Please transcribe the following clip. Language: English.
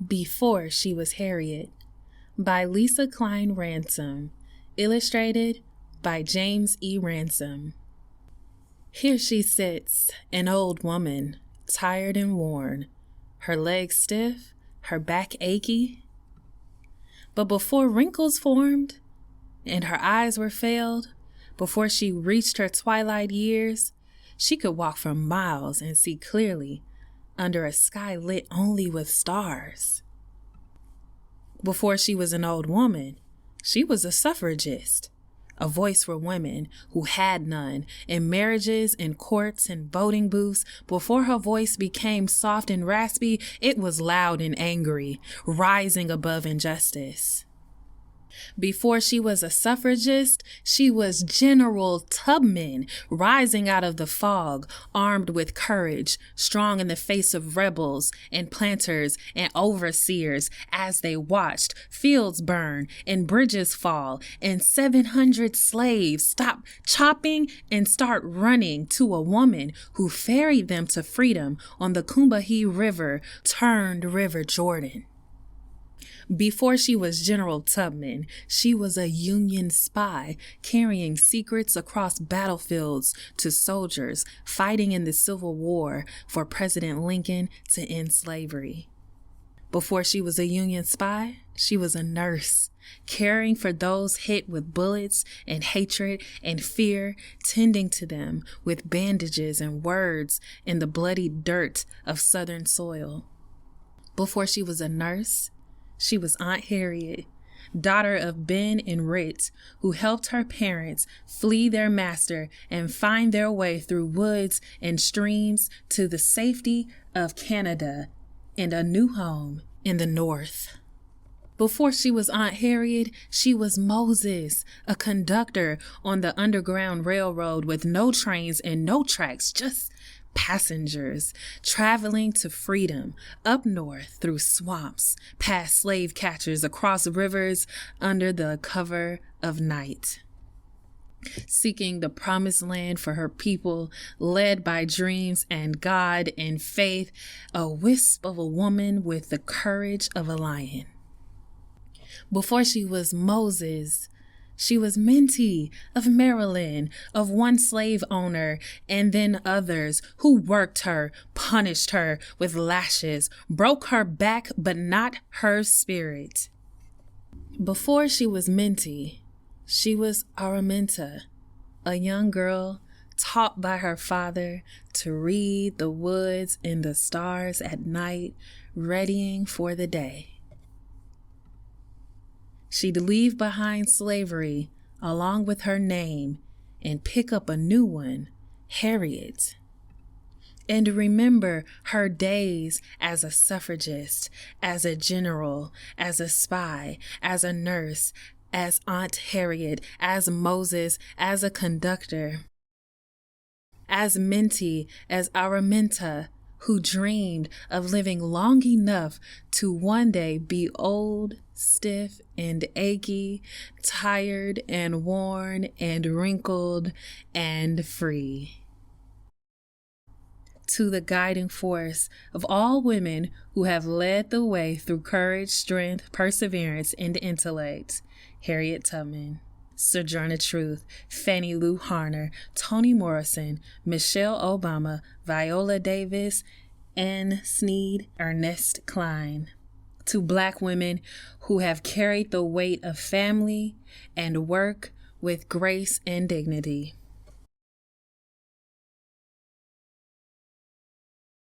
Before She Was Harriet by Lisa Cline Ransome, illustrated by James E. Ransome. Here she sits, an old woman, tired and worn, her legs stiff, her back achy. But before wrinkles formed and her eyes were failed, before she reached her twilight years, she could walk for miles and see clearly under a sky lit only with stars. Before she was an old woman, she was a suffragist, a voice for women who had none, in marriages and courts and voting booths. Before her voice became soft and raspy, it was loud and angry, rising above injustice. Before she was a suffragist, she was General Tubman, rising out of the fog, armed with courage, strong in the face of rebels and planters and overseers as they watched fields burn and bridges fall and 700 slaves stop chopping and start running to a woman who ferried them to freedom on the Combahee River, turned River Jordan. Before she was General Tubman, she was a Union spy carrying secrets across battlefields to soldiers fighting in the Civil War for President Lincoln to end slavery. Before she was a Union spy, she was a nurse, caring for those hit with bullets and hatred and fear, tending to them with bandages and words in the bloody dirt of Southern soil. Before she was a nurse, she was Aunt Harriet, daughter of Ben and Rit, who helped her parents flee their master and find their way through woods and streams to the safety of Canada and a new home in the North. Before she was Aunt Harriet, she was Moses, a conductor on the Underground Railroad with no trains and no tracks, just passengers traveling to freedom up north through swamps, past slave catchers, across rivers, under the cover of night. Seeking the promised land for her people, led by dreams and God and faith, a wisp of a woman with the courage of a lion. Before she was Moses, she was Minty of Maryland, of one slave owner, and then others who worked her, punished her with lashes, broke her back, but not her spirit. Before she was Minty, she was Araminta, a young girl taught by her father to read the woods and the stars at night, readying for the day. She'd leave behind slavery along with her name and pick up a new one, Harriet. And remember her days as a suffragist, as a general, as a spy, as a nurse, as Aunt Harriet, as Moses, as a conductor, as Minty, as Araminta, who dreamed of living long enough to one day be old, stiff and achy, tired and worn and wrinkled and free. To the guiding force of all women who have led the way through courage, strength, perseverance, and intellect, Harriet Tubman, Sojourner Truth, Fannie Lou Harner, Toni Morrison, Michelle Obama, Viola Davis, Anne Sneed, Ernestine Cline. To Black women who have carried the weight of family and work with grace and dignity.